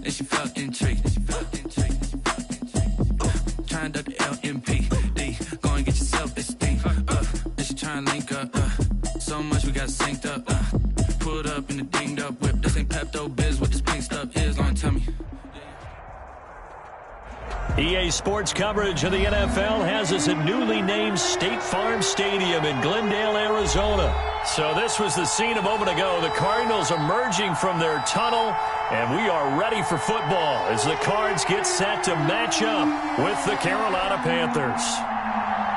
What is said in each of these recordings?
and she felt intrigued. Trying to duck the LMP. Go and get yourself esteem. And she trying to link up. So much we got synced up. Pulled up in the dinged up whip. This ain't Pepto-Biz, what this pink stuff is. Long tell me. EA Sports coverage of the NFL has us at newly named State Farm Stadium in Glendale, Arizona. So this was the scene a moment ago. The Cardinals emerging from their tunnel, and we are ready for football as the Cards get set to match up with the Carolina Panthers.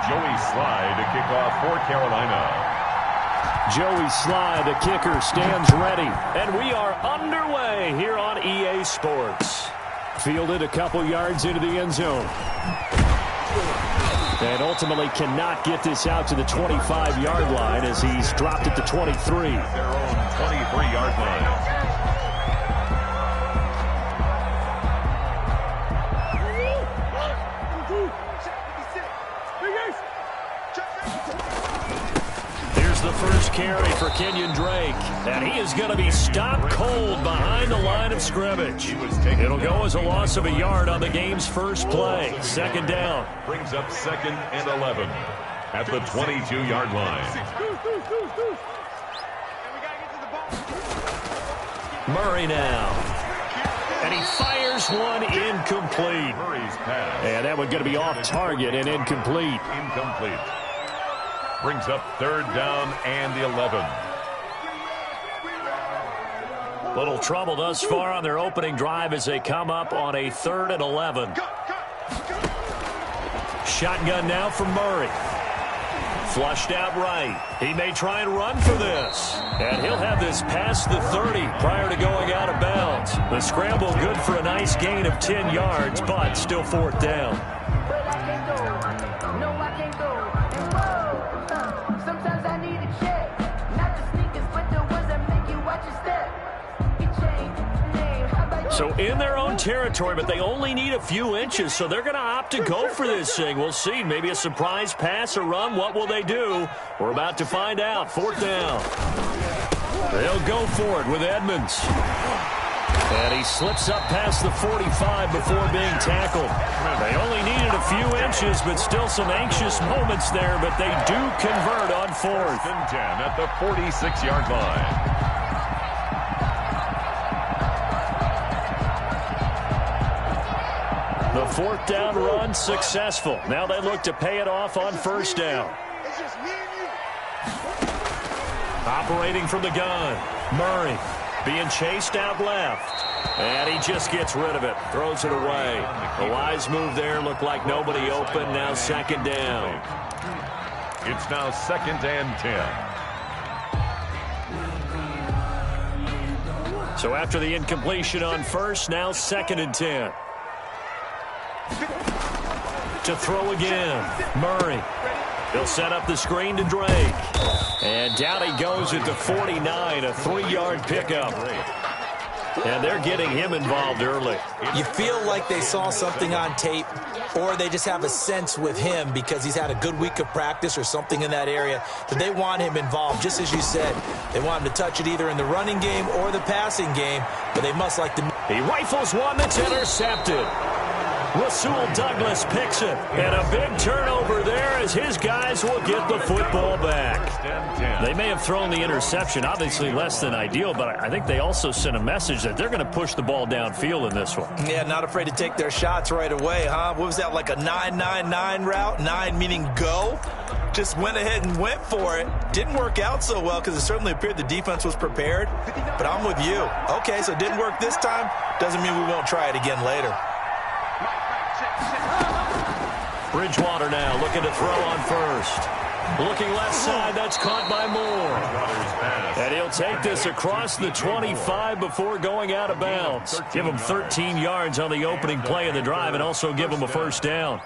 Joey Slye to kick off for Carolina. Joey Slye, the kicker, stands ready, and we are underway here on EA Sports. Fielded a couple yards into the end zone. And ultimately cannot get this out to the 25-yard line as he's dropped it to 23. Their own 23-yard line. The first carry for Kenyon Drake, and he is going to be stopped cold behind the line of scrimmage. It'll go as a loss of a yard on the game's first play. Second down. Brings up 2nd and 11 at the 22-yard line. Murray now. And he fires one incomplete. Murray's pass. And that one going to be off target and incomplete. Incomplete. Brings up 3rd down and the 11. Little trouble thus far on their opening drive as they come up on a 3rd and 11. Shotgun now from Murray. Flushed out right. He may try and run for this. And he'll have this past the 30 prior to going out of bounds. The scramble good for a nice gain of 10 yards, but still 4th down. So in their own territory, but they only need a few inches, so they're going to opt to go for this thing. We'll see. Maybe a surprise pass or run. What will they do? We're about to find out. 4th down. They'll go for it with Edmonds. And he slips up past the 45 before being tackled. They only needed a few inches, but still some anxious moments there, but they do convert on 4th. 4th and 10 at the 46-yard line. The 4th down run successful. Now they look to pay it off on 1st down. Operating from the gun. Murray being chased out left. And he just gets rid of it. Throws it away. A wise move there. Looked like nobody open. Now 2nd down. It's now 2nd and 10. So after the incompletion on 1st, now 2nd and 10. To throw again. Murray. He'll set up the screen to Drake. And down he goes at the 49, a 3-yard pickup. And they're getting him involved early. You feel like they saw something on tape, or they just have a sense with him because he's had a good week of practice or something in that area that they want him involved. Just as you said, they want him to touch it either in the running game or the passing game, but they must like to. He rifles one that's intercepted. Rasul Douglas picks it, and a big turnover there as his guys will get the football back. They may have thrown the interception, obviously less than ideal, but I think they also sent a message that they're going to push the ball downfield in this one. Yeah, not afraid to take their shots right away, huh? What was that, like a 9-9-9 route? 9 meaning go? Just went ahead and went for it. Didn't work out so well because it certainly appeared the defense was prepared, but I'm with you. Okay, so it didn't work this time. Doesn't mean we won't try it again later. Bridgewater now looking to throw on 1st. Looking left side, that's caught by Moore. And he'll take this across the 25 before going out of bounds. Give him 13 yards on the opening play of the drive and also give him a 1st down.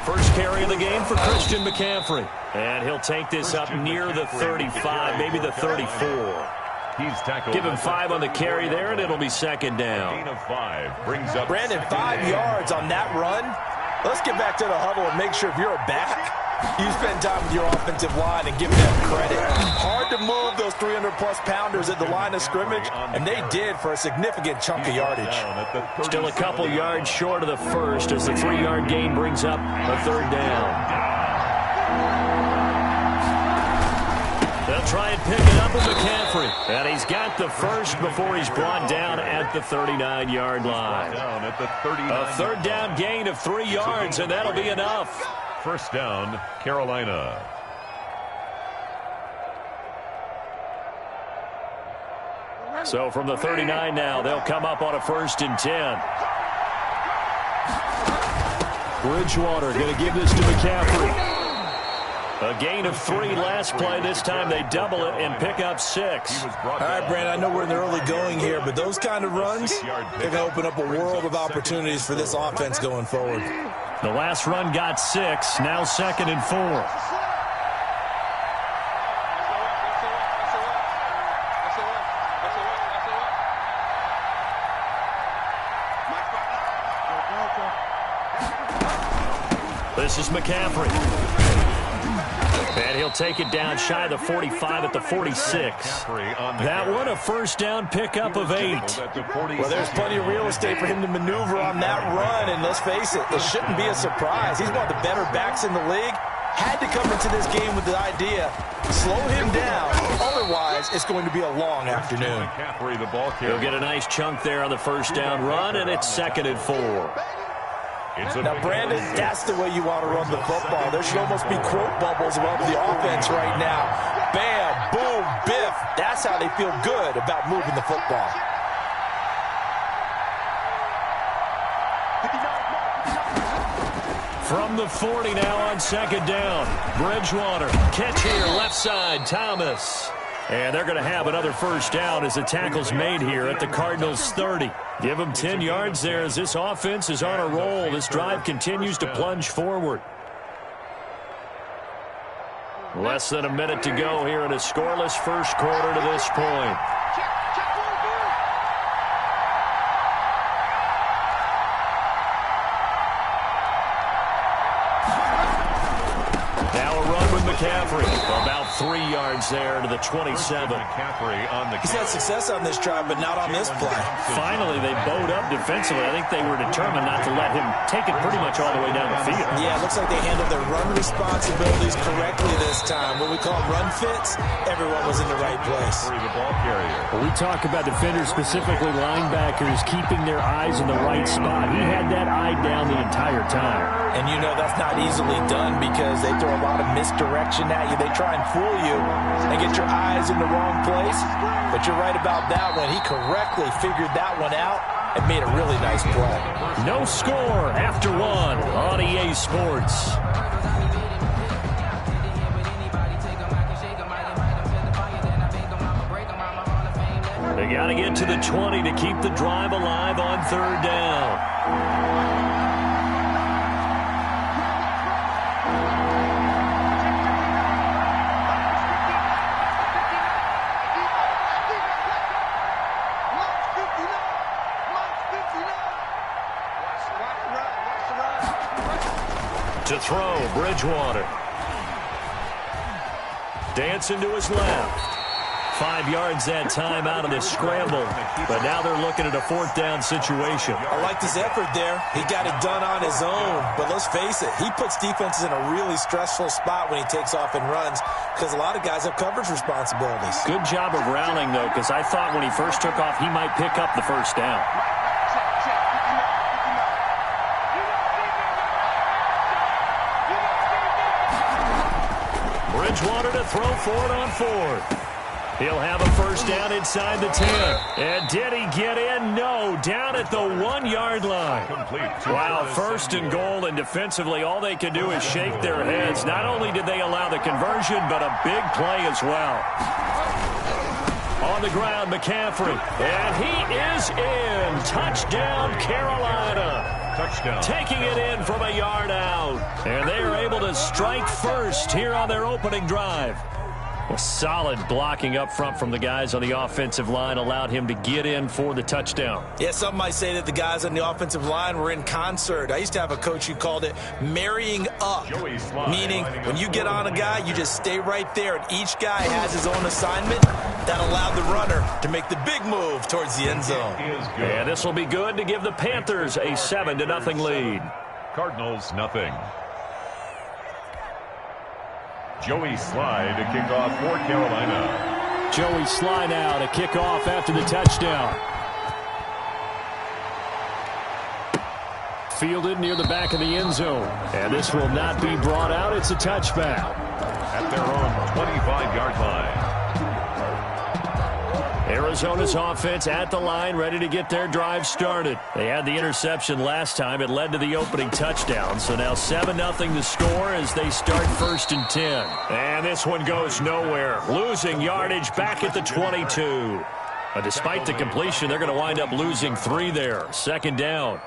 First carry of the game for Christian McCaffrey. And he'll take this up near the 35, maybe the 34. He's tackled. Give him 5 on the carry there, and it'll be second down. Gain of 5 brings up Brandon, 5 yards on that run. Let's get back to the huddle and make sure if you're a back, you spend time with your offensive line and give them credit. Hard to move those 300-plus pounders at the line of scrimmage, and they did for a significant chunk of yardage. Still a couple yards short of the first as the 3-yard gain brings up a third down. They'll try and pick it up with McCaffrey. And he's got the first before he's brought down at the 39-yard line. A third down gain of 3 yards, and that'll be enough. First down, Carolina. So from the 39 now, they'll come up on a 1st and 10. Bridgewater going to give this to McCaffrey. A gain of 3 last play. This time they double it and pick up 6. All right, Brandon, I know we're in the early going here, but those kind of runs, they're going to open up a world of opportunities for this offense going forward. The last run got 6. Now 2nd and 4. This is McCaffrey. And he'll take it down shy of the 45 at the 46. That one a first down pickup of 8. Well, there's plenty of real estate for him to maneuver on that run, and let's face it, it shouldn't be a surprise. He's one of the better backs in the league. Had to come into this game with the idea, slow him down, otherwise it's going to be a long afternoon. He'll get a nice chunk there on the first down run, and it's 2nd and 4. Now, Brandon, that's the way you want to run the football. There should almost be quote bubbles above the offense right now. Bam, boom, biff. That's how they feel good about moving the football. From the 40 now on 2nd down. Bridgewater, catch here, left side, Thomas. And they're going to have another first down as the tackle's made here at the Cardinals' 30. Give them 10 yards there as this offense is on a roll. This drive continues to plunge forward. Less than a minute to go here in a scoreless first quarter to this point. Now a run with McCaffrey. About 3 yards there to the 27. He's had success on this drive, but not on this play. Finally, they bowed up defensively. I think they were determined not to let him take it pretty much all the way down the field. Yeah, it looks like they handled their run responsibilities correctly this time. What we call run fits, everyone was in the right place. Well, we talk about defenders, specifically linebackers, keeping their eyes in the right spot. He had that eye down the entire time. And you know that's not easily done because they throw a lot of misdirection at you. They try and fool you and get your eyes in the wrong place. But you're right about that one. He correctly figured that one out and made a really nice play. No score after 1 on EA Sports. They got to get to the 20 to keep the drive alive on 3rd down. To throw, Bridgewater. Dancing to his left. 5 yards that time out of this scramble. But now they're looking at a 4th down situation. I liked his effort there. He got it done on his own. But let's face it, he puts defenses in a really stressful spot when he takes off and runs because a lot of guys have coverage responsibilities. Good job of rallying, though, because I thought when he first took off, he might pick up the first down. Bridgewater to throw for it on 4th. He'll have a first down inside the 10. And did he get in? No. Down at the 1-yard line. Wow, 1st and goal, and defensively all they could do is shake their heads. Not only did they allow the conversion, but a big play as well. On the ground, McCaffrey. And he is in. Touchdown, Carolina. Touchdown. Taking it in from a yard out. And they are able to strike first here on their opening drive. Well, solid blocking up front from the guys on the offensive line allowed him to get in for the touchdown. Yeah, some might say that the guys on the offensive line were in concert. I used to have a coach who called it marrying up, meaning when you get on a guy, you just stay right there, and each guy has his own assignment. That allowed the runner to make the big move towards the end zone. And this will be good to give the Panthers a 7-0 lead. Cardinals, nothing. Joey Slye to kick off for Carolina. Joey Slye now to kick off after the touchdown. Fielded near the back of the end zone. And this will not be brought out. It's a touchback. At their own 25-yard line. Arizona's offense at the line, ready to get their drive started. They had the interception last time. It led to the opening touchdown. So now 7-0 the score as they start 1st and 10. And this one goes nowhere. Losing yardage back at the 22. But despite the completion, they're going to wind up losing 3 there. 2nd down.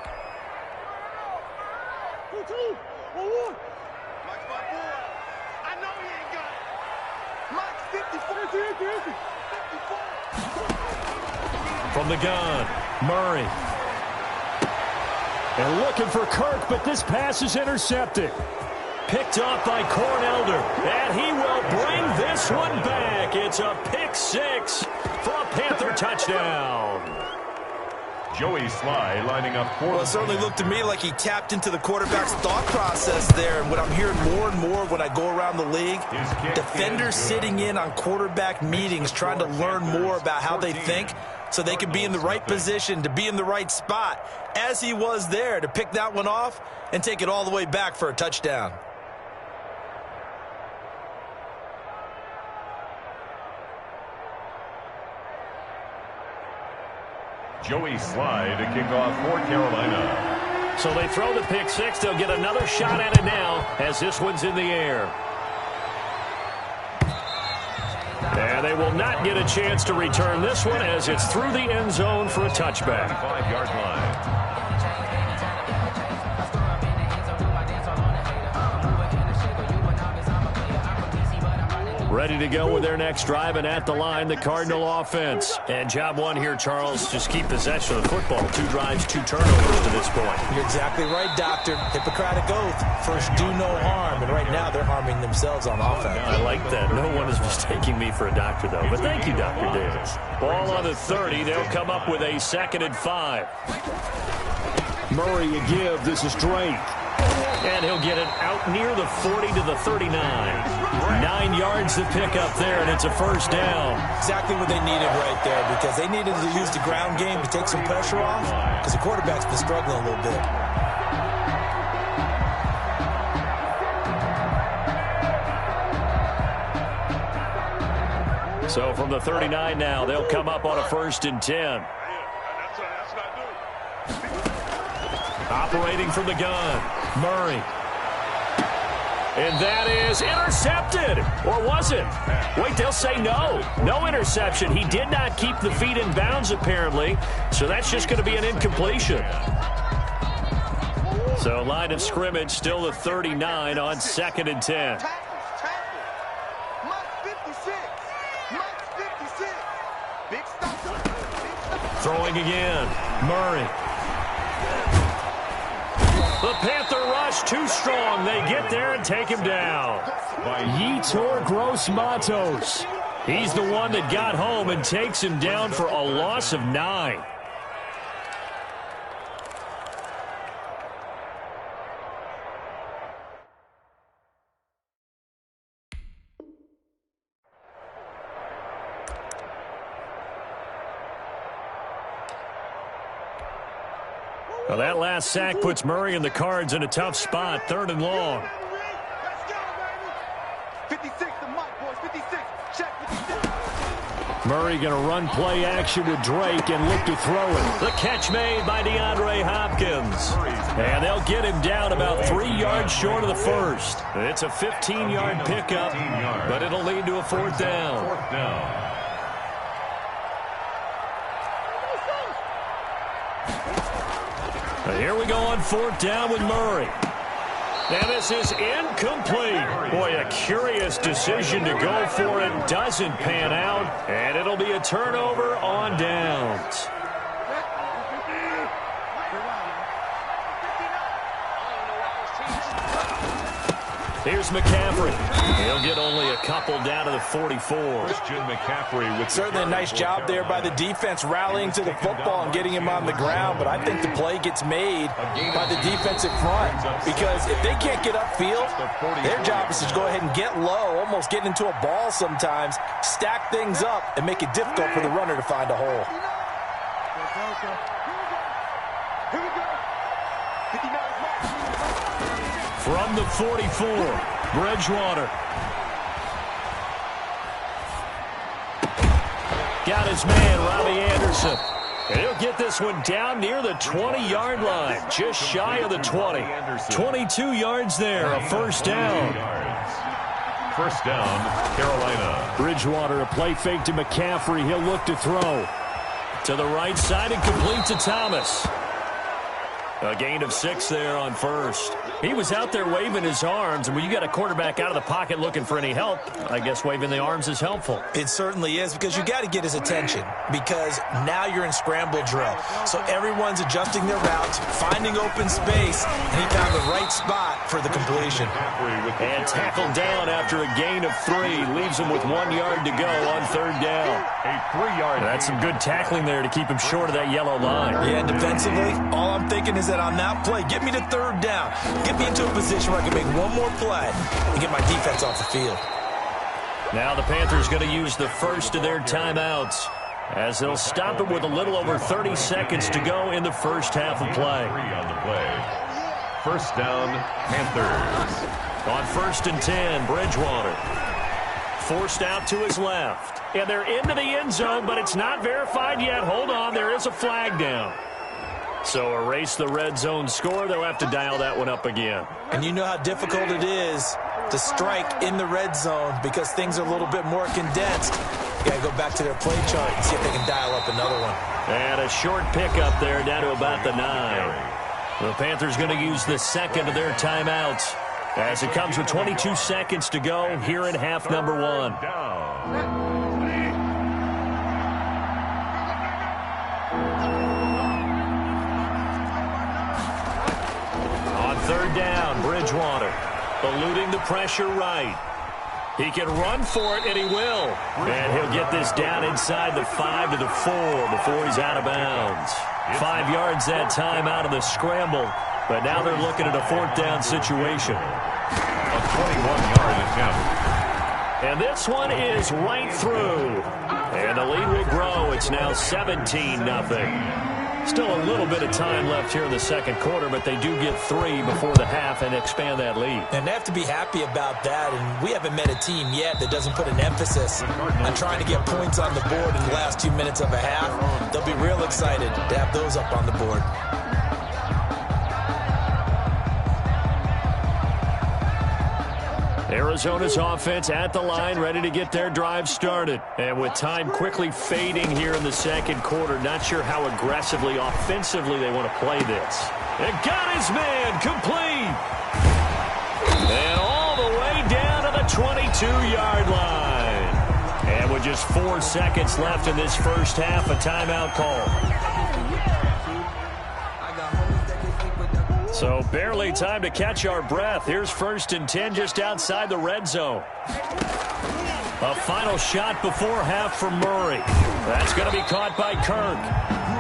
From the gun, Murray. And looking for Kirk, but this pass is intercepted. Picked off by Cornelder, and he will bring this one back. It's a pick 6 for a Panther touchdown. Joey Slye lining up for. Well, it certainly looked to me like he tapped into the quarterback's thought process there. And what I'm hearing more and more when I go around the league, defenders sitting in on quarterback meetings trying to learn more about how they think so they can be in the right position, to be in the right spot, as he was there, to pick that one off and take it all the way back for a touchdown. Joey Slye to kick off for Carolina. So they throw the pick 6. They'll get another shot at it now as this one's in the air. And they will not get a chance to return this one as it's through the end zone for a touchback. 5-yard line. Ready to go with their next drive, and at the line, the Cardinal offense. And job one here, Charles, just keep possession of the football. 2 drives, 2 turnovers to this point. You're exactly right, Doctor. Hippocratic oath. First, do no harm. And right now, they're harming themselves on offense. I like that. No one is mistaking me for a doctor, though. But thank you, Dr. Davis. Ball on the 30. They'll come up with a 2nd and 5. Murray a give. This is Drake. And he'll get it out near the 40 to the 39. 9 yards to pick up there, and it's a 1st down. Exactly what they needed right there, because they needed to use the ground game to take some pressure off, because the quarterback's been struggling a little bit. So from the 39 now, they'll come up on a 1st and 10. Operating from the gun, Murray. And that is intercepted. Or was it? Wait, they'll say no. No interception. He did not keep the feet in bounds, apparently. So that's just going to be an incompletion. So line of scrimmage still the 39 on 2nd and 10. Throwing again, Murray. The Panther rush too strong. They get there and take him down. Yetur Gross-Matos. He's the one that got home and takes him down for a loss of 9. Well, that last sack puts Murray and the Cards in a tough spot, 3rd and long. Let's go, baby. 56, the mic, boys. 56. Check 56. Murray going to run play action with Drake and look to throw it. The catch made by DeAndre Hopkins. And they'll get him down about 3 yards short of the 1st. It's a 15-yard pickup, but it'll lead to a 4th down. 4th down. Here we go on 4th down with Murray. And this is incomplete. Boy, a curious decision to go for it. Doesn't pan out. And it'll be a turnover on downs. Here's McCaffrey. He'll get only a couple down to the 44. Christian McCaffrey with certainly a nice job there by the defense rallying to the football and getting him on the ground, but I think the play gets made by the defensive front because if they can't get upfield, their job is to go ahead and get low, almost get into a ball sometimes, stack things up, and make it difficult for the runner to find a hole. Here we go. 59 From the 44, Bridgewater. Got his man, Robbie Anderson. And he'll get this one down near the 20-yard line, just shy of the 20. 22 yards there, a first down. First down, Carolina. Bridgewater, a play fake to McCaffrey. He'll look to throw. To the right side and complete to Thomas. A gain of 6 there on first. He was out there waving his arms, and when you got a quarterback out of the pocket looking for any help, I guess waving the arms is helpful. It certainly is because you got to get his attention because now you're in scramble drill. So everyone's adjusting their routes, finding open space, and he found the right spot for the completion. And tackled down after a gain of 3. Leaves him with 1 yard to go on third down. A 3-yard. That's some good tackling there to keep him short of that yellow line. Yeah, defensively, all I'm thinking is that on that play, get me to third down. Get me into a position where I can make one more play and get my defense off the field. Now the Panthers going to use the first of their timeouts as they'll stop it with a little over 30 seconds to go in the first half of play. 3 on the play. First down, Panthers. On first and 10, Bridgewater. Forced out to his left. And they're into the end zone, but it's not verified yet. Hold on, there is a flag down. So erase the red zone score. They'll have to dial that one up again. And you know how difficult it is to strike in the red zone because things are a little bit more condensed. You got to go back to their play chart and see if they can dial up another one. And a short pickup there down to about the 9. The Panthers going to use the second of their timeouts as it comes with 22 seconds to go here in half number 1. Third down, Bridgewater, eluding the pressure right. He can run for it, and he will. And he'll get this down inside the 5 to the 4 before he's out of bounds. 5 yards that time out of the scramble, but now they're looking at a fourth down situation. A 21-yard attempt. And this one is right through. And the lead will grow. It's now 17-0. Still a little bit of time left here in the second quarter, but they do get 3 before the half and expand that lead. And they have to be happy about that, and we haven't met a team yet that doesn't put an emphasis on trying to get points on the board in the last 2 minutes of a half. They'll be real excited to have those up on the board. Arizona's offense at the line, ready to get their drive started. And with time quickly fading here in the second quarter, not sure how aggressively, offensively they want to play this. And got his man complete. And all the way down to the 22-yard line. And with just 4 seconds left in this first half, a timeout call. So barely time to catch our breath. Here's first and 10 just outside the red zone. A final shot before half from Murray. That's going to be caught by Kirk.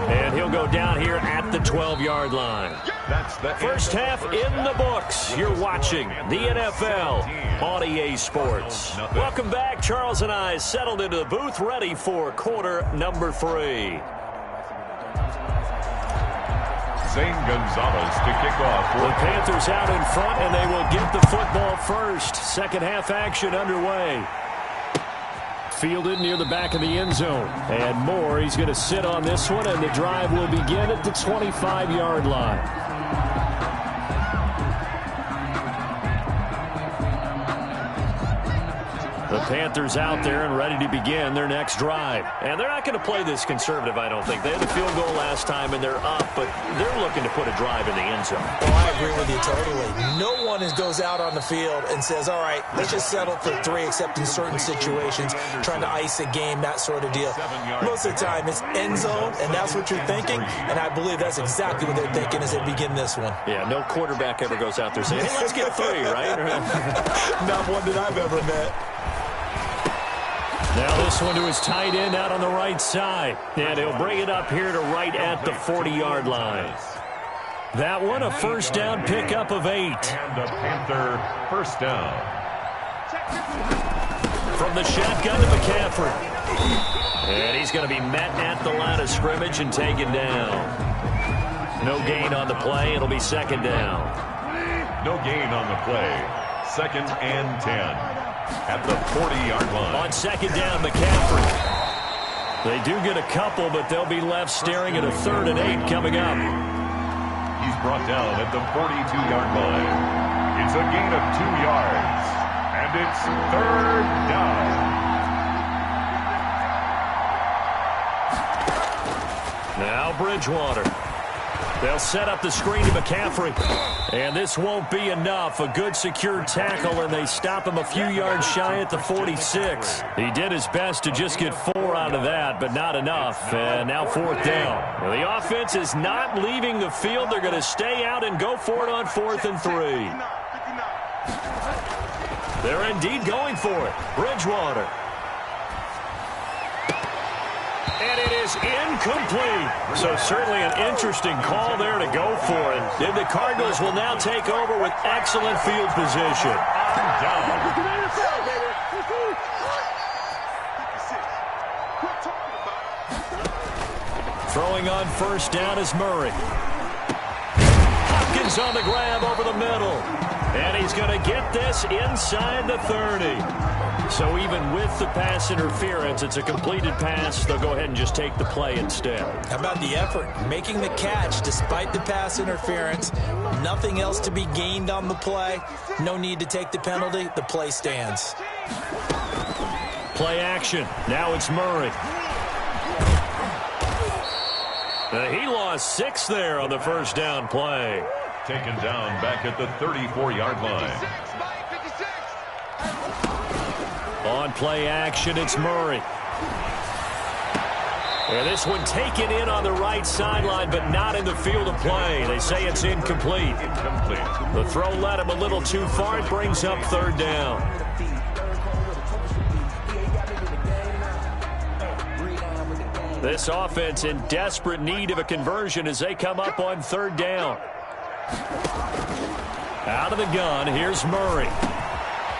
And he'll go down here at the 12-yard line. That's the first half in the books. You're watching the NFL on EA Sports. Welcome back. Charles and I settled into the booth ready for quarter number 3. Zane Gonzalez to kick off. The Panthers out in front, and they will get the football first. Second half action underway. Fielded near the back of the end zone. And Moore, he's going to sit on this one, and the drive will begin at the 25-yard line. The Panthers out there and ready to begin their next drive. And they're not going to play this conservative, I don't think. They had the field goal last time, and they're up, but they're looking to put a drive in the end zone. Well, I agree with you totally. No one goes out on the field and says, all right, let's just settle for 3, except in certain situations, trying to ice a game, that sort of deal. Most of the time, it's end zone, and that's what you're thinking, and I believe that's exactly what they're thinking as they begin this one. Yeah, no quarterback ever goes out there saying, hey, let's get 3, right? Not one that I've ever met. Now this one to his tight end out on the right side. And he'll bring it up here to right at the 40-yard line. That one, a first down pickup of 8. And a Panther first down. From the shotgun to McCaffrey. And he's going to be met at the line of scrimmage and taken down. No gain on the play. It'll be second down. No gain on the play. 2nd and 10. At the 40-yard line. On second down, McCaffrey. They do get a couple, but they'll be left staring at a 3rd and 8 coming up. He's brought down at the 42-yard line. It's a gain of 2 yards. And it's 3rd down. Now Bridgewater. They'll set up the screen to McCaffrey. And this won't be enough. A good secure tackle, and they stop him a few yards shy at the 46. He did his best to just get 4 out of that, but not enough. And now 4th down. Well, the offense is not leaving the field. They're going to stay out and go for it on 4th and 3. They're indeed going for it. Bridgewater. And it is incomplete. So certainly an interesting call there to go for it. And the Cardinals will now take over with excellent field position. Throwing on first down is Murray. Hopkins on the grab over the middle. And he's going to get this inside the 30. So even with the pass interference, it's a completed pass. They'll go ahead and just take the play instead. How about the effort? Making the catch despite the pass interference. Nothing else to be gained on the play. No need to take the penalty. The play stands. Play action. Now it's Murray. He lost 6 there on the first down play. Taken down back at the 34-yard line. On play action, it's Murray. And this one taken in on the right sideline, but not in the field of play. They say it's incomplete. The throw led him a little too far. It brings up 3rd down. This offense in desperate need of a conversion as they come up on 3rd down. Out of the gun, here's Murray.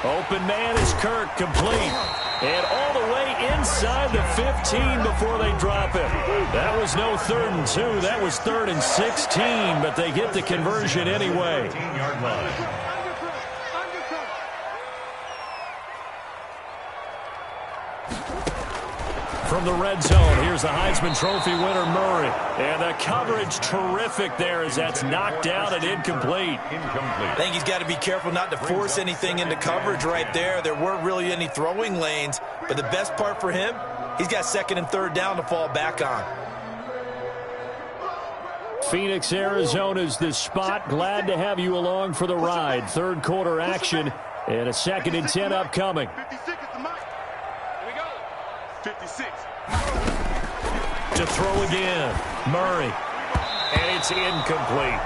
Open man is Kirk, complete. And all the way inside the 15 before they drop it. That was no 3rd and 2. That was 3rd and 16, but they get the conversion anyway. 15-yard line. From the red zone, here's the Heisman Trophy winner, Murray. And the coverage terrific there as that's knocked down and incomplete. I think he's got to be careful not to force anything into coverage right there. There weren't really any throwing lanes, but the best part for him, he's got 2nd and 3rd down to fall back on. Phoenix, Arizona's the spot. Glad to have you along for the ride. 3rd quarter action and a 2nd and 10 upcoming. 56. To throw again, Murray. And it's incomplete.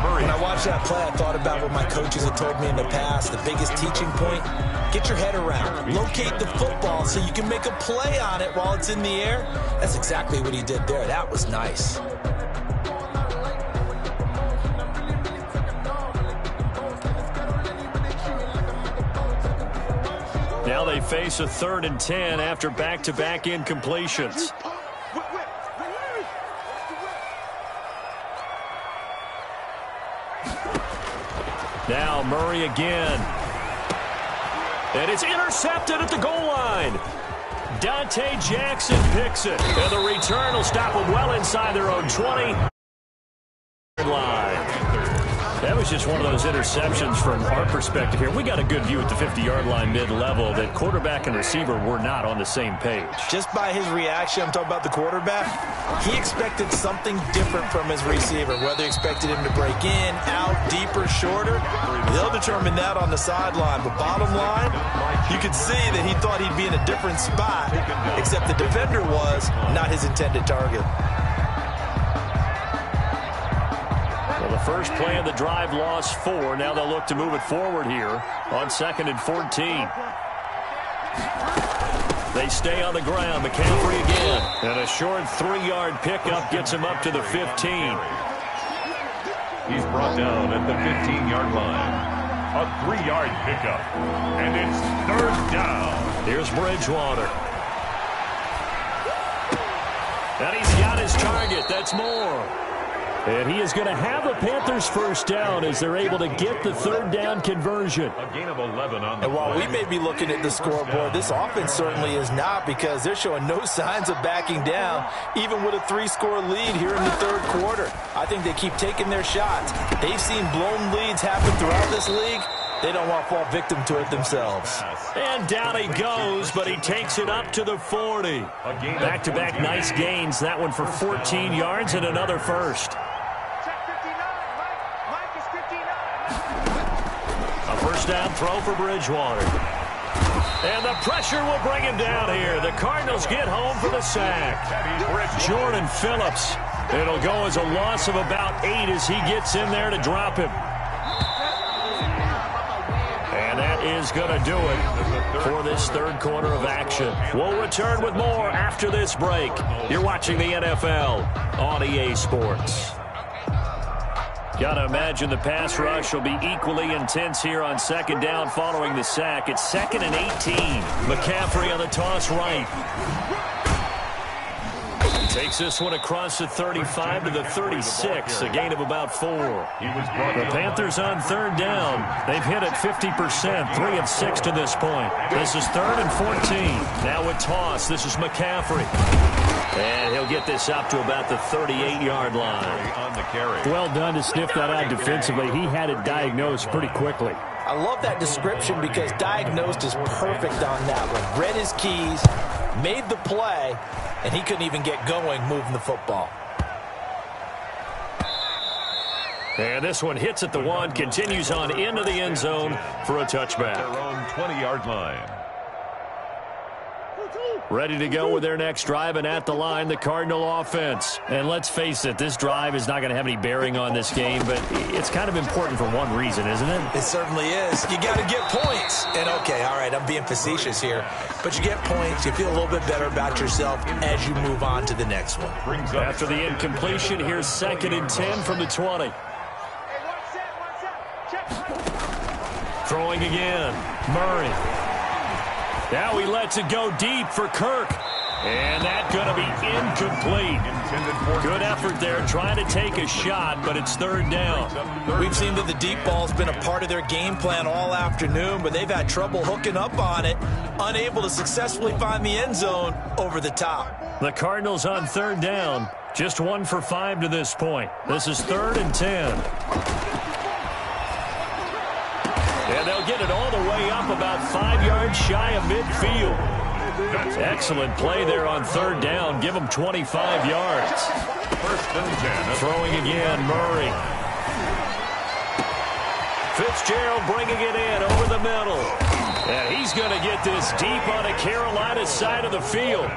Murray. When I watched that play, I thought about what my coaches had told me in the past. The biggest teaching point, get your head around. Locate the football so you can make a play on it while it's in the air. That's exactly what he did there. That was nice. Now they face a 3rd and 10 after back-to-back incompletions. Now Murray again. And it's intercepted at the goal line. Dante Jackson picks it. And the return will stop them well inside their own 20. Line. That was just one of those interceptions from our perspective here. We got a good view at the 50-yard line mid-level that quarterback and receiver were not on the same page. Just by his reaction, I'm talking about the quarterback, he expected something different from his receiver, whether he expected him to break in, out, deeper, shorter. They'll determine that on the sideline. But bottom line, you could see that he thought he'd be in a different spot, except the defender was not his intended target. Well, the first play of the drive lost 4. Now they'll look to move it forward here on 2nd and 14. They stay on the ground. McCaffrey again. And a short 3-yard pickup gets him up to the 15. He's brought down at the 15-yard line. A 3-yard pickup. And it's 3rd down. Here's Bridgewater. And he's got his target. That's Moore. And he is going to have the Panthers first down as they're able to get the 3rd down conversion. A gain of 11 on the And while play. we may be looking at the scoreboard, this offense certainly is not, because they're showing no signs of backing down, even with a 3-score lead here in the 3rd quarter. I think they keep taking their shots. They've seen blown leads happen throughout this league. They don't want to fall victim to it themselves. And down he goes, but he takes it up to the 40. Back-to-back nice gains. That one for 14 yards and another first. A first down throw for Bridgewater. And the pressure will bring him down here. The Cardinals get home for the sack. Jordan Phillips. It'll go as a loss of about 8 as he gets in there to drop him. And that is going to do it for this 3rd quarter of action. We'll return with more after this break. You're watching the NFL on EA Sports. Got to imagine the pass rush will be equally intense here on 2nd down following the sack. It's 2nd and 18. McCaffrey on the toss right. Takes this one across the 35 to the 36, a gain of about 4. The Panthers on 3rd down. They've hit it 50%, 3 of 6 to this point. This is 3rd and 14. Now with toss, this is McCaffrey. And he'll get this up to about the 38-yard line. On the carry. Well done to sniff that out defensively. He had it diagnosed pretty quickly. I love that description because diagnosed is perfect on that one. Read his keys, made the play, and he couldn't even get going moving the football. And this one hits at the 1, continues on into the end zone for a touchback. Their own 20-yard line. Ready to go with their next drive, and at the line, the Cardinal offense. And let's face it, this drive is not going to have any bearing on this game, but it's kind of important for one reason, isn't it? It certainly is. You got to get points. And okay, all right, I'm being facetious here, but you get points, you feel a little bit better about yourself as you move on to the next one. After the incompletion, here's 2nd and 10 from the 20. Throwing again, Murray. Now he lets it go deep for Kirk. And that's going to be incomplete. Good effort there, trying to take a shot, but it's 3rd down. We've seen that the deep ball's been a part of their game plan all afternoon, but they've had trouble hooking up on it, unable to successfully find the end zone over the top. The Cardinals on 3rd down, just 1 for 5 to this point. This is 3rd and 10. And they'll get it all the way up about 5 yards shy of midfield. Excellent play there on 3rd down. Give them 25 yards. 1st and 10. Throwing again, Murray. Fitzgerald bringing it in over the middle. And he's going to get this deep on the Carolina side of the field.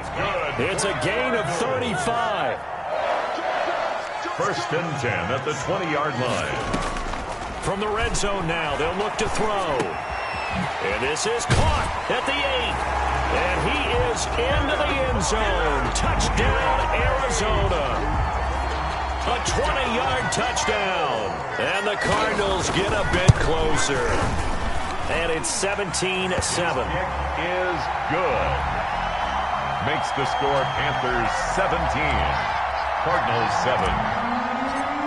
It's a gain of 35. 1st and 10 at the 20-yard line. From the red zone now, they'll look to throw. And this is caught at the 8. And he is into the end zone. Touchdown, Arizona. A 20-yard touchdown. And the Cardinals get a bit closer. And it's 17-7. Is good. Makes the score Panthers 17. Cardinals 7.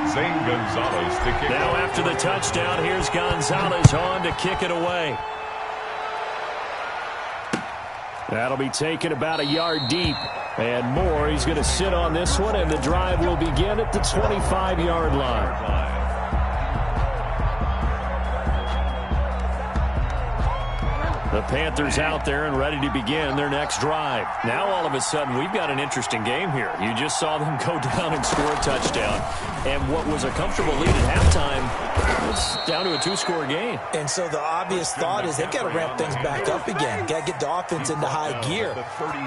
Zane Gonzalez to kick. Now after the touchdown, here's Gonzalez on to kick it away. That'll be taken about a yard deep. And more, he's going to sit on this one, and the drive will begin at the 25-yard line. The Panthers out there and ready to begin their next drive. Now, all of a sudden, we've got an interesting game here. You just saw them go down and score a touchdown. And what was a comfortable lead at halftime, it's down to a two-score game. And so the obvious thought is they've got to ramp things back up again. Got to get the offense into high gear.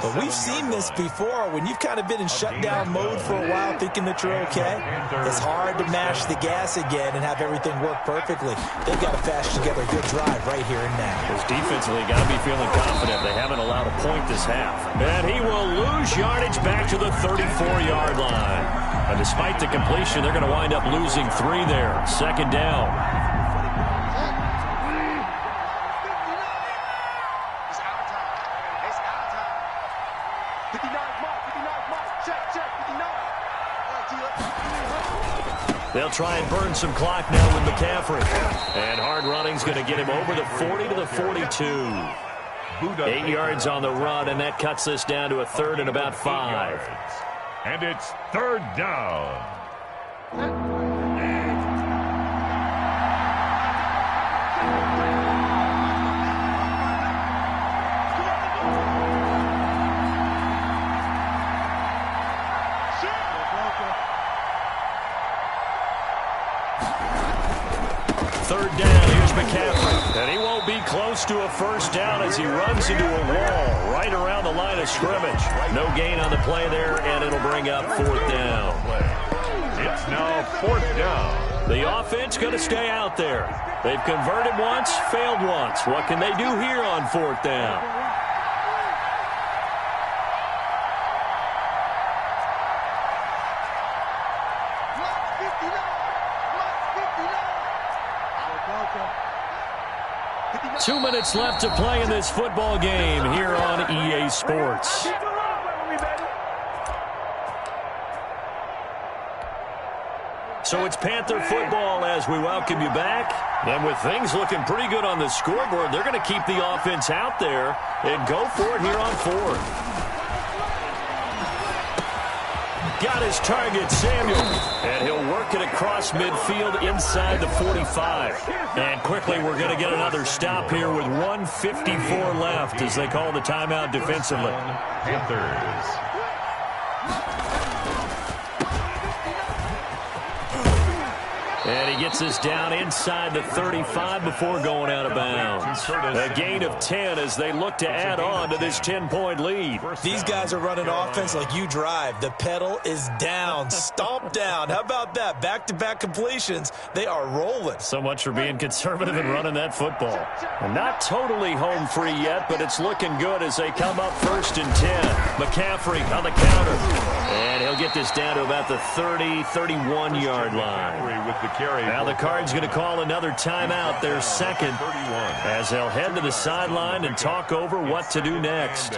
But we've seen this before. When you've kind of been in shutdown mode for a while thinking that you're okay, it's hard to mash the gas again and have everything work perfectly. They've got to patch together a good drive right here and now. His defensively got to be feeling confident. They haven't allowed a point this half. And he will lose yardage back to the 34-yard line. And despite the completion, they're going to wind up losing 3 there. Second down. It's out of time. It's out of time. 59 mark. 59 mark. Check. 59. They'll try and burn some clock now with McCaffrey. And hard running's going to get him over the 40 to the 42. 8 yards on the run, and that cuts us down to a third and about 5. And it's third down. Third down, here's McCaffrey. And he won't be close to a first down as he runs into a wall right around the line of scrimmage. No gain on the play there, and it'll bring up fourth down. It's now fourth down. The offense going to stay out there. They've converted once, failed once. What can they do here on fourth down? Two minutes left to play in this football game here on EA Sports. So it's Panther football as we welcome you back. And with things looking pretty good on the scoreboard, they're going to keep the offense out there and go for it here on fourth. Got his target, Samuel. And he'll work it across midfield inside the 45. And quickly, we're going to get another stop here with 1:54 left as they call the timeout defensively. Panthers. And he gets us down inside the 35 before going out of bounds. A gain of 10 as they look to add on to this 10-point lead. These guys are running offense like you drive. The pedal is down, stomped down. How about that? Back-to-back completions. They are rolling. So much for being conservative and running that football. And not totally home free yet, but it's looking good as they come up first and 10. McCaffrey on the counter. And he'll get this down to about the 30, 31-yard line. With the carry. Now the Cards going to call another timeout, their second, as they'll head to the sideline and talk over what to do next.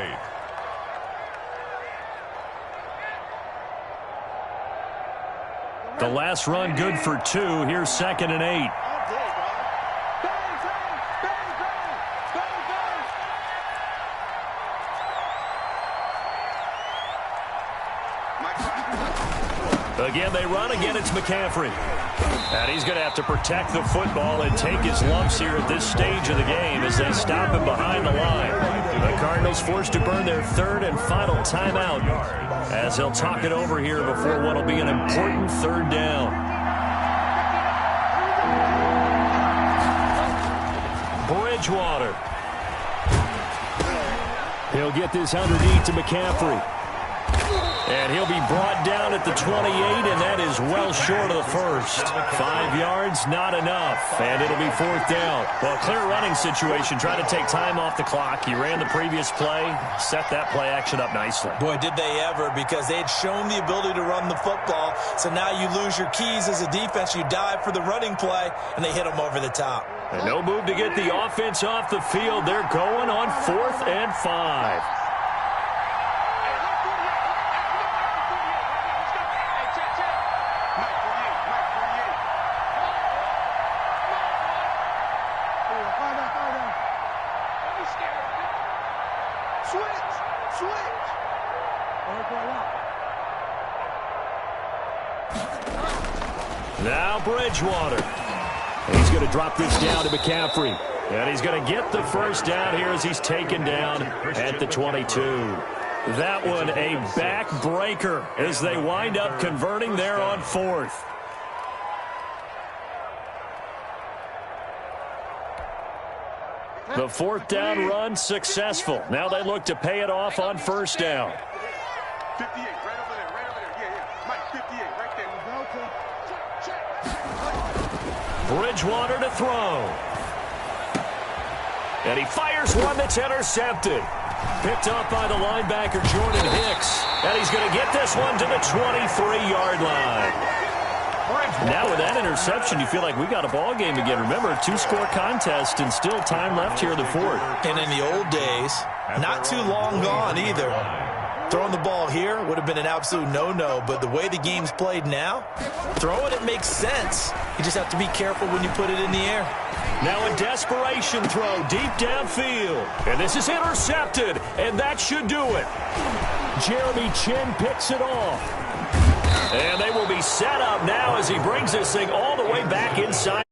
The last run good for 2. Here's 2nd and 8. Again, they run. Again, it's McCaffrey. And he's going to have to protect the football and take his lumps here at this stage of the game as they stop him behind the line. The Cardinals forced to burn their third and final timeout as they'll talk it over here before what will be an important third down. Bridgewater. He'll get this underneath to McCaffrey. And he'll be brought down at the 28, and that is well short of the first. 5 yards, not enough, and it'll be fourth down. Well, clear running situation, trying to take time off the clock. He ran the previous play, set that play action up nicely. Boy, did they ever, because they had shown the ability to run the football. So now you lose your keys as a defense. You dive for the running play, and they hit them over the top. And no move to get the offense off the field. They're going on 4th and 5. Now Bridgewater. And he's going to drop this down to McCaffrey. And he's going to get the first down here as he's taken down at the 22. That one a backbreaker as they wind up converting there on 4th. The 4th down run successful. Now they look to pay it off on 1st down. 58, right over there, right over there. Yeah. Mike, 58, right there. Bridgewater to throw. And he fires one that's intercepted. Picked up by the linebacker, Jordan Hicks. And he's going to get this one to the 23-yard line. Now with that interception, you feel like we got a ball game again. Remember, 2-score contest and still time left here in the 4th. And in the old days, not too long gone either. Throwing the ball here would have been an absolute no-no, but the way the game's played now, throwing it makes sense. You just have to be careful when you put it in the air. Now a desperation throw deep downfield. And this is intercepted, and that should do it. Jeremy Chin picks it off. And they will be set up now as he brings this thing all the way back inside.